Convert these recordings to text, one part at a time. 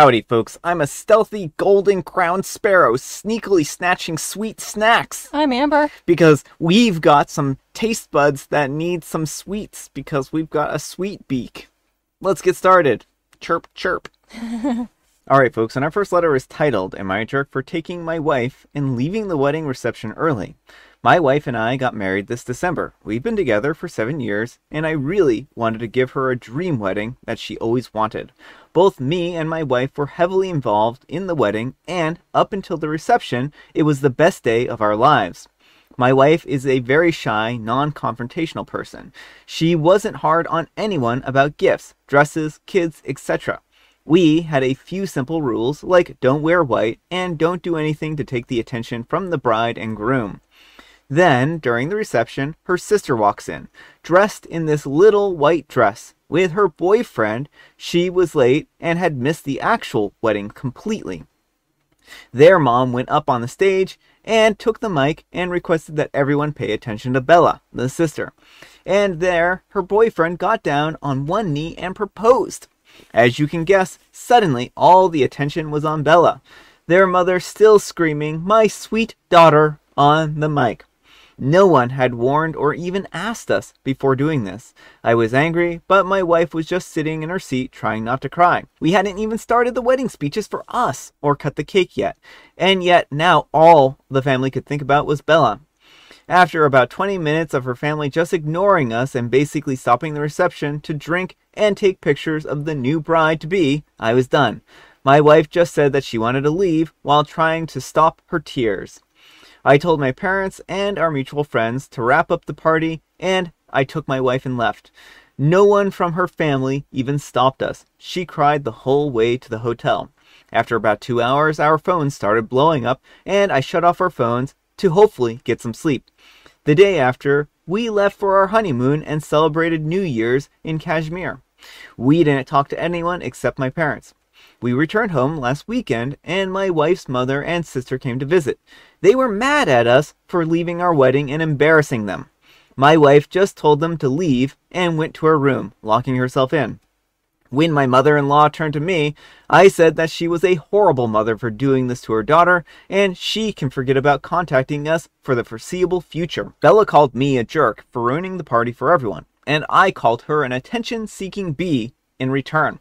Howdy, folks. I'm a stealthy golden-crowned sparrow sneakily snatching sweet snacks. I'm Amber. Because we've got some taste buds that need some sweets because we've got a sweet beak. Let's get started. Chirp, chirp. Alright, folks, and our first letter is titled, Am I a Jerk for Taking My Wife and Leaving the Wedding Reception Early? My wife and I got married this December. We've been together for 7 years, and I really wanted to give her a dream wedding that she always wanted. Both me and my wife were heavily involved in the wedding, and up until the reception, it was the best day of our lives. My wife is a very shy, non-confrontational person. She wasn't hard on anyone about gifts, dresses, kids, etc. We had a few simple rules, like don't wear white, and don't do anything to take the attention from the bride and groom. Then, during the reception, her sister walks in, dressed in this little white dress. With her boyfriend, she was late and had missed the actual wedding completely. Their mom went up on the stage and took the mic and requested that everyone pay attention to Bella, the sister. And there, her boyfriend got down on one knee and proposed. As you can guess, suddenly all the attention was on Bella, their mother still screaming, "My sweet daughter," on the mic. No one had warned or even asked us before doing this. I was angry, but my wife was just sitting in her seat trying not to cry. We hadn't even started the wedding speeches for us or cut the cake yet. And yet now all the family could think about was Bella. After about 20 minutes of her family just ignoring us and basically stopping the reception to drink and take pictures of the new bride-to-be, I was done. My wife just said that she wanted to leave while trying to stop her tears. I told my parents and our mutual friends to wrap up the party, and I took my wife and left. No one from her family even stopped us. She cried the whole way to the hotel. After about 2 hours, our phones started blowing up, and I shut off our phones to hopefully get some sleep. The day after, we left for our honeymoon and celebrated New Year's in Kashmir. We didn't talk to anyone except my parents. We returned home last weekend, and my wife's mother and sister came to visit. They were mad at us for leaving our wedding and embarrassing them. My wife just told them to leave and went to her room, locking herself in. When my mother-in-law turned to me, I said that she was a horrible mother for doing this to her daughter, and she can forget about contacting us for the foreseeable future. Bella called me a jerk for ruining the party for everyone, and I called her an attention-seeking bee in return.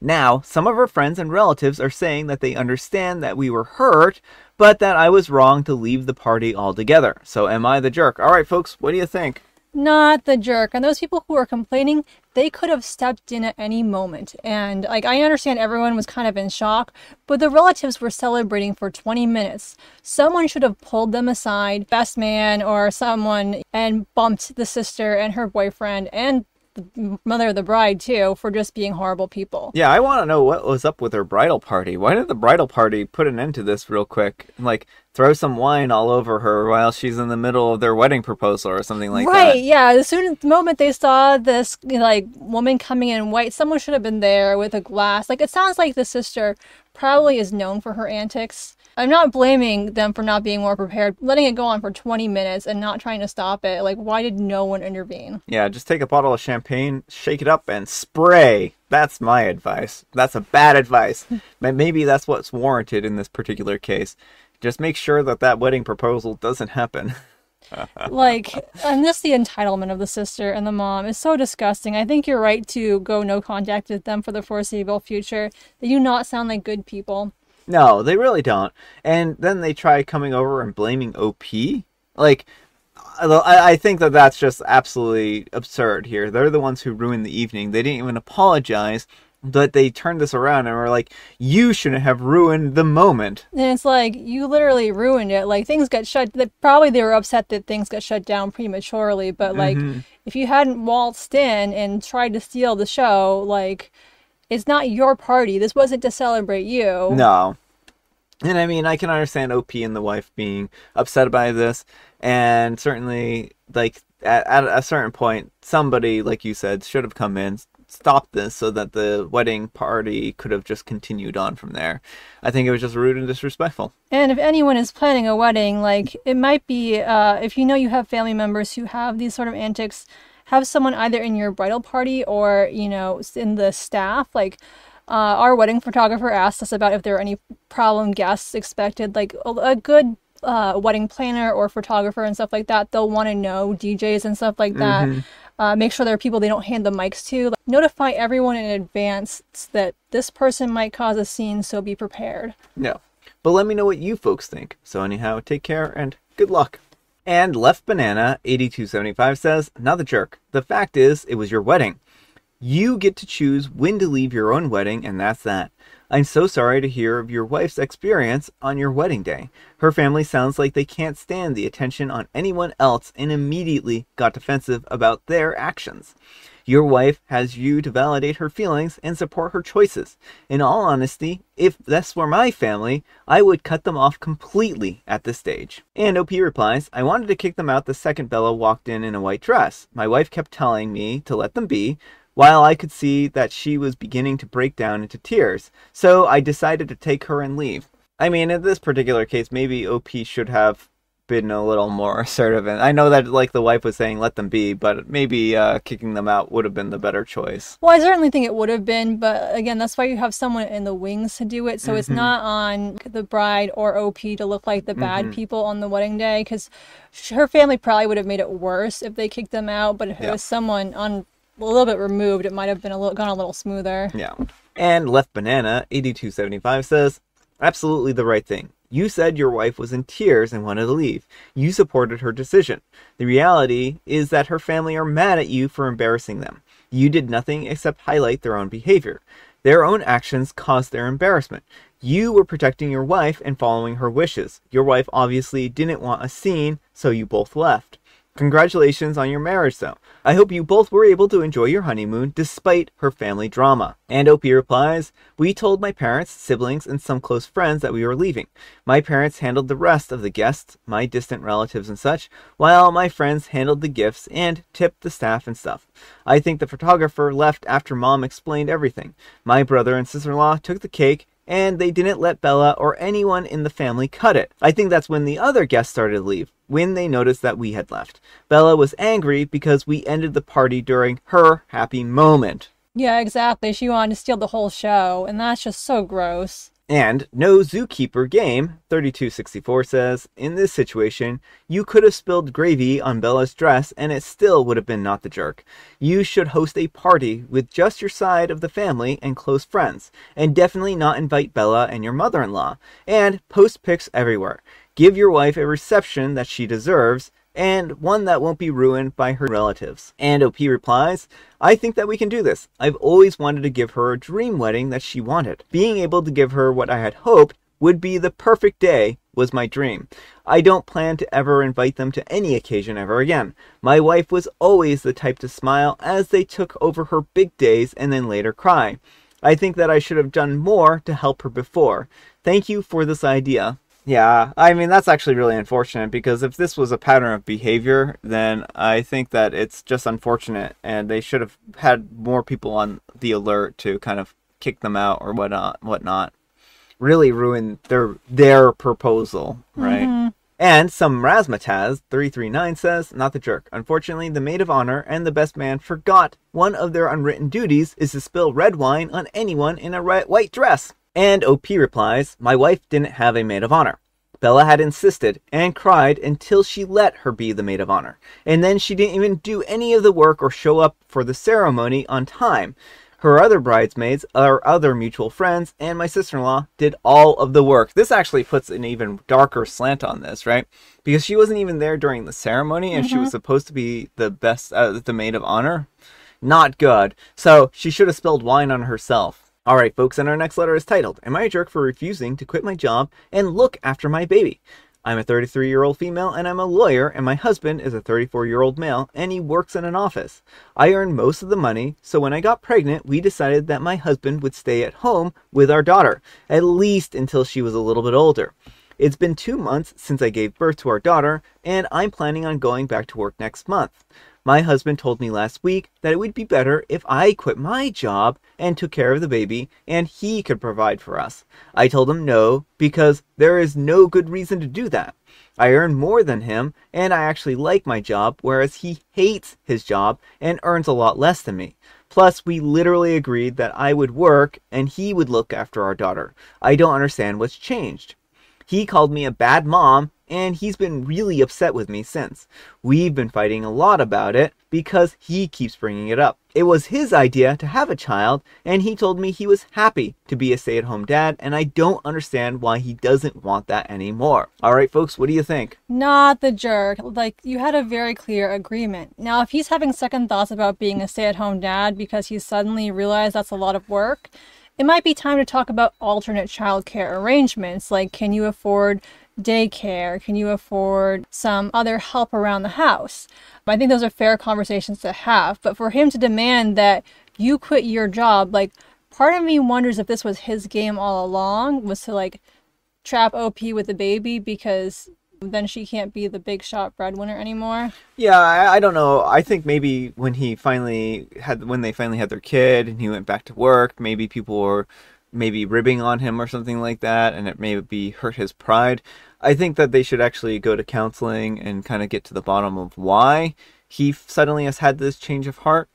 Now, some of her friends and relatives are saying that they understand that we were hurt, but that I was wrong to leave the party altogether. So am I the jerk? All right, folks, what do you think? Not the jerk. And those people who are complaining, they could have stepped in at any moment. And I understand everyone was kind of in shock, but the relatives were celebrating for 20 minutes. Someone should have pulled them aside, best man or someone, and bumped the sister and her boyfriend and the mother of the bride too for just being horrible people. Yeah, I want to know what was up with her bridal party. Why did the bridal party put an end to this real quick? Like, throw some wine all over her while she's in the middle of their wedding proposal or something like that. Right, yeah. The moment they saw this, woman coming in white, someone should have been there with a glass. It sounds like the sister probably is known for her antics. I'm not blaming them for not being more prepared. Letting it go on for 20 minutes and not trying to stop it. Why did no one intervene? Yeah, just take a bottle of champagne, shake it up, and spray. That's my advice. That's a bad advice. Maybe that's what's warranted in this particular case. Just make sure that that wedding proposal doesn't happen. And just the entitlement of the sister and the mom is so disgusting. I think you're right to go no contact with them for the foreseeable future. They do not sound like good people. No, they really don't. And then they try coming over and blaming OP. I think that that's just absolutely absurd here. They're the ones who ruined the evening. They didn't even apologize, but they turned this around and were like, you shouldn't have ruined the moment. And it's you literally ruined it. Things got shut. Probably they were upset that things got shut down prematurely, but if you hadn't waltzed in and tried to steal the show, it's not your party. This wasn't to celebrate you. No. And I mean, I can understand OP and the wife being upset by this. And certainly, at a certain point, somebody, like you said, should have come in, stopped this so that the wedding party could have just continued on from there. I think it was just rude and disrespectful. And if anyone is planning a wedding, it might be, if you know you have family members who have these sort of antics, have someone either in your bridal party or, in the staff, Our wedding photographer asked us about if there are any problem guests expected, like a good wedding planner or photographer and stuff like that. They'll want to know DJs and stuff like that. Make sure there are people they don't hand the mics to. Like, notify everyone in advance that this person might cause a scene, so be prepared. No. But let me know what you folks think. So anyhow, take care and good luck. And Left Banana 8275 says, not the jerk. The fact is, it was your wedding. You get to choose when to leave your own wedding, and that's that. I'm so sorry to hear of your wife's experience on your wedding day. Her family sounds like they can't stand the attention on anyone else and immediately got defensive about their actions. Your wife has you to validate her feelings and support her choices. In all honesty, if this were my family, I would cut them off completely at this stage. And OP replies, I wanted to kick them out the second Bella walked in a white dress. My wife kept telling me to let them be, while I could see that she was beginning to break down into tears. So I decided to take her and leave. I mean, in this particular case, maybe OP should have been a little more assertive. And I know that, like, the wife was saying, let them be, but maybe kicking them out would have been the better choice. Well, I certainly think it would have been, but again, that's why you have someone in the wings to do it. So it's not on the bride or OP to look like the bad people on the wedding day, because her family probably would have made it worse if they kicked them out. But if it was someone on a little bit removed, it might have been gone a little smoother. Yeah. And Left Banana 8275 says, absolutely the right thing. You said your wife was in tears and wanted to leave. You supported her decision. The reality is that her family are mad at you for embarrassing them. You did nothing except highlight their own behavior. Their own actions caused their embarrassment. You were protecting your wife and following her wishes. Your wife obviously didn't want a scene, so you both left. Congratulations on your marriage, though. I hope you both were able to enjoy your honeymoon despite her family drama. And OP replies, we told my parents, siblings, and some close friends that we were leaving. My parents handled the rest of the guests, my distant relatives and such, while my friends handled the gifts and tipped the staff and stuff. I think the photographer left after Mom explained everything. My brother and sister-in-law took the cake, and they didn't let Bella or anyone in the family cut it. I think that's when the other guests started to leave, when they noticed that we had left. Bella was angry because we ended the party during her happy moment. Yeah, exactly. She wanted to steal the whole show, and that's just so gross. And No Zookeeper Game 3264 says, in this situation, you could have spilled gravy on Bella's dress and it still would have been not the jerk. You should host a party with just your side of the family and close friends, and definitely not invite Bella and your mother-in-law, and post pics everywhere. Give your wife a reception that she deserves, and one that won't be ruined by her relatives. And OP replies, I think that we can do this. I've always wanted to give her a dream wedding that she wanted. Being able to give her what I had hoped would be the perfect day was my dream. I don't plan to ever invite them to any occasion ever again. My wife was always the type to smile as they took over her big days and then later cry. I think that I should have done more to help her before. Thank you for this idea. Yeah, I mean, that's actually really unfortunate, because if this was a pattern of behavior, then I think that it's just unfortunate, and they should have had more people on the alert to kind of kick them out or whatnot. Really ruin their proposal, right? And some Razmataz 339 says, not the jerk. Unfortunately, the maid of honor and the best man forgot one of their unwritten duties is to spill red wine on anyone in a white dress. And OP replies, my wife didn't have a maid of honor. Bella had insisted and cried until she let her be the maid of honor. And then she didn't even do any of the work or show up for the ceremony on time. Her other bridesmaids, our other mutual friends, and my sister-in-law did all of the work. This actually puts an even darker slant on this, right? Because she wasn't even there during the ceremony, and she was supposed to be the best, the maid of honor. Not good. So she should have spilled wine on herself. Alright folks, and our next letter is titled, Am I a jerk for refusing to quit my job and look after my baby? I'm a 33-year-old female and I'm a lawyer, and my husband is a 34-year-old male and he works in an office. I earn most of the money, so when I got pregnant, we decided that my husband would stay at home with our daughter, at least until she was a little bit older. It's been 2 months since I gave birth to our daughter, and I'm planning on going back to work next month. My husband told me last week that it would be better if I quit my job and took care of the baby and he could provide for us. I told him no, because there is no good reason to do that. I earn more than him and I actually like my job, whereas he hates his job and earns a lot less than me. Plus, we literally agreed that I would work and he would look after our daughter. I don't understand what's changed. He called me a bad mom, and he's been really upset with me since. We've been fighting a lot about it because he keeps bringing it up. It was his idea to have a child, and he told me he was happy to be a stay-at-home dad, and I don't understand why he doesn't want that anymore. Alright folks, what do you think? Not the jerk. Like, you had a very clear agreement. Now, if he's having second thoughts about being a stay-at-home dad because he suddenly realized that's a lot of work, it might be time to talk about alternate childcare arrangements, like can you afford daycare? Can you afford some other help around the house? I think those are fair conversations to have, but for him to demand that you quit your job, like, part of me wonders if this was his game all along, was to like trap OP with the baby because then she can't be the big shot breadwinner anymore. Yeah, I don't know. I think maybe when they finally had their kid and he went back to work, maybe people were maybe ribbing on him or something like that, and it maybe hurt his pride. I think that they should actually go to counseling and kind of get to the bottom of why he suddenly has had this change of heart.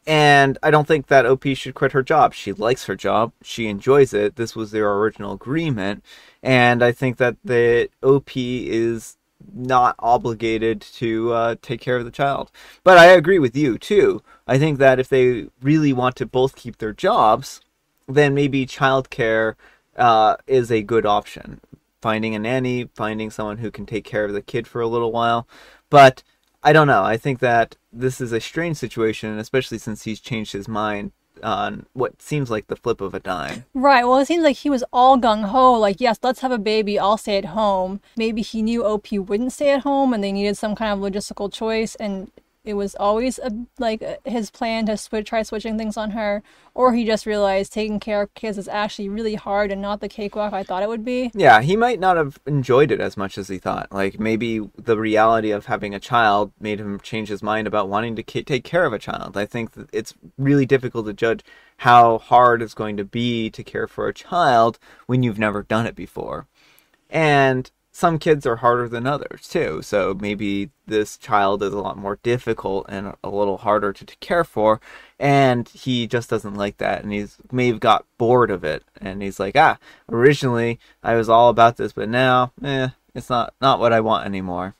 And I don't think that OP should quit her job. She likes her job. She enjoys it. This was their original agreement. And I think that the OP is not obligated to take care of the child. But I agree with you, too. I think that if they really want to both keep their jobs, then maybe childcare is a good option. Finding a nanny, finding someone who can take care of the kid for a little while. But I don't know. I think that this is a strange situation, especially since he's changed his mind on what seems like the flip of a dime. Right. Well, it seems like he was all gung-ho, like, yes, let's have a baby, I'll stay at home. Maybe he knew OP wouldn't stay at home and they needed some kind of logistical choice, and it was always his plan to try switching things on her, or he just realized taking care of kids is actually really hard and not the cakewalk I thought it would be. Yeah, he might not have enjoyed it as much as he thought. Like, maybe the reality of having a child made him change his mind about wanting to take care of a child. I think that it's really difficult to judge how hard it's going to be to care for a child when you've never done it before. And some kids are harder than others, too. So maybe this child is a lot more difficult and a little harder to care for, and he just doesn't like that, and he's may have got bored of it, and he's like, originally I was all about this, but now, it's not what I want anymore.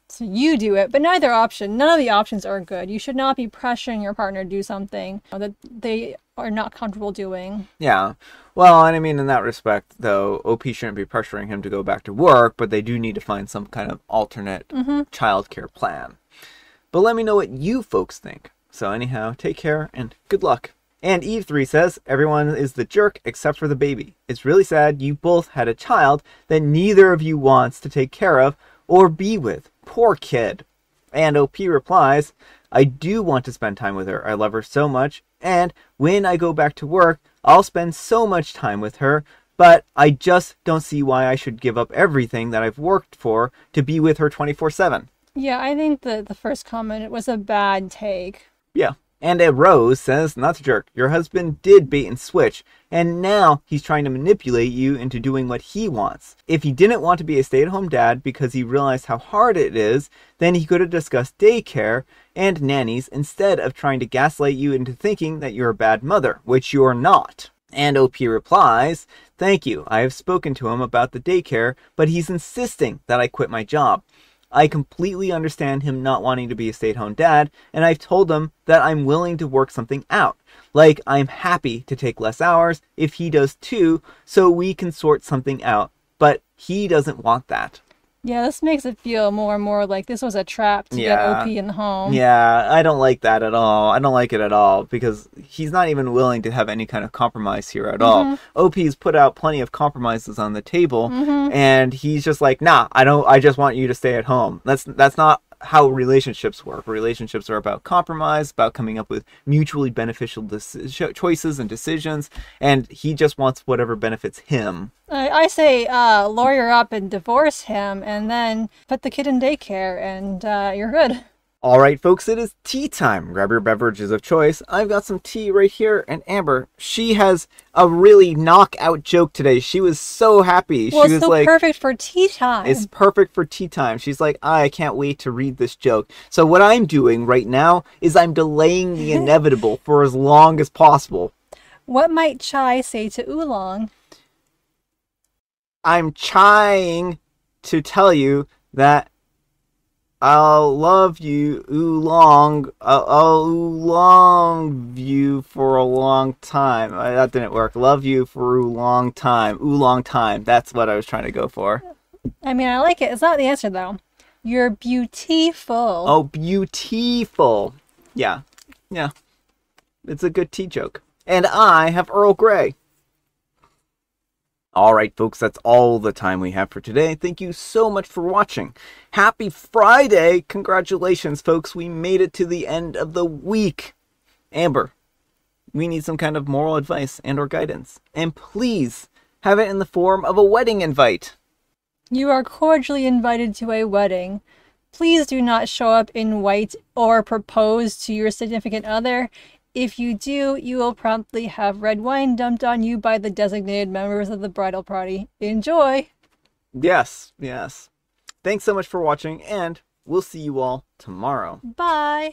So you do it, but none of the options are good. You should not be pressuring your partner to do something that they are not comfortable doing. Yeah. Well, and I mean, in that respect, though, OP shouldn't be pressuring him to go back to work, but they do need to find some kind of alternate childcare plan. But let me know what you folks think. So anyhow, take care and good luck. And Eve3 says, everyone is the jerk except for the baby. It's really sad you both had a child that neither of you wants to take care of or be with. Poor kid. And OP replies, I do want to spend time with her. I love her so much. And when I go back to work, I'll spend so much time with her. But I just don't see why I should give up everything that I've worked for to be with her 24/7. Yeah, I think the first comment, it was a bad take. Yeah. And Rose says, not to jerk, your husband did bait and switch, and now he's trying to manipulate you into doing what he wants. If he didn't want to be a stay-at-home dad because he realized how hard it is, then he could have discussed daycare and nannies instead of trying to gaslight you into thinking that you're a bad mother, which you're not. And OP replies, thank you, I have spoken to him about the daycare, but he's insisting that I quit my job. I completely understand him not wanting to be a stay-at-home dad, and I've told him that I'm willing to work something out. Like, I'm happy to take less hours if he does too, so we can sort something out. But he doesn't want that. Yeah, this makes it feel more and more like this was a trap to get OP in the home. Yeah, I don't like that at all. I don't like it at all because he's not even willing to have any kind of compromise here at all. OP's put out plenty of compromises on the table, and he's just like, nah, I just want you to stay at home. That's not how relationships work. Relationships are about compromise, about coming up with mutually beneficial choices and decisions, and he just wants whatever benefits him. I say lawyer up and divorce him, and then put the kid in daycare, and you're good. All right, folks, it is tea time. Grab your beverages of choice. I've got some tea right here, and Amber, she has a really knockout joke today. She was so happy. Well, She it's was so like, perfect for tea time. it's perfect for tea time. She's like, I can't wait to read this joke. So what I'm doing right now is I'm delaying the inevitable for as long as possible. What might chai say to oolong? I'm trying to tell you that I'll love you oolong. I'll oolong you for a long time. That didn't work. Love you for oolong time. Oolong time. That's what I was trying to go for. I mean, I like it. It's not the answer, though. You're beautiful. Oh, beautiful. Yeah. Yeah. It's a good tea joke. And I have Earl Grey. Alright, folks, that's all the time we have for today. Thank you so much for watching. Happy Friday! Congratulations, folks. We made it to the end of the week. Amber, we need some kind of moral advice and or guidance. And please, have it in the form of a wedding invite. You are cordially invited to a wedding. Please do not show up in white or propose to your significant other. If you do, you will promptly have red wine dumped on you by the designated members of the bridal party. Enjoy! Yes, yes. Thanks so much for watching, and we'll see you all tomorrow. Bye!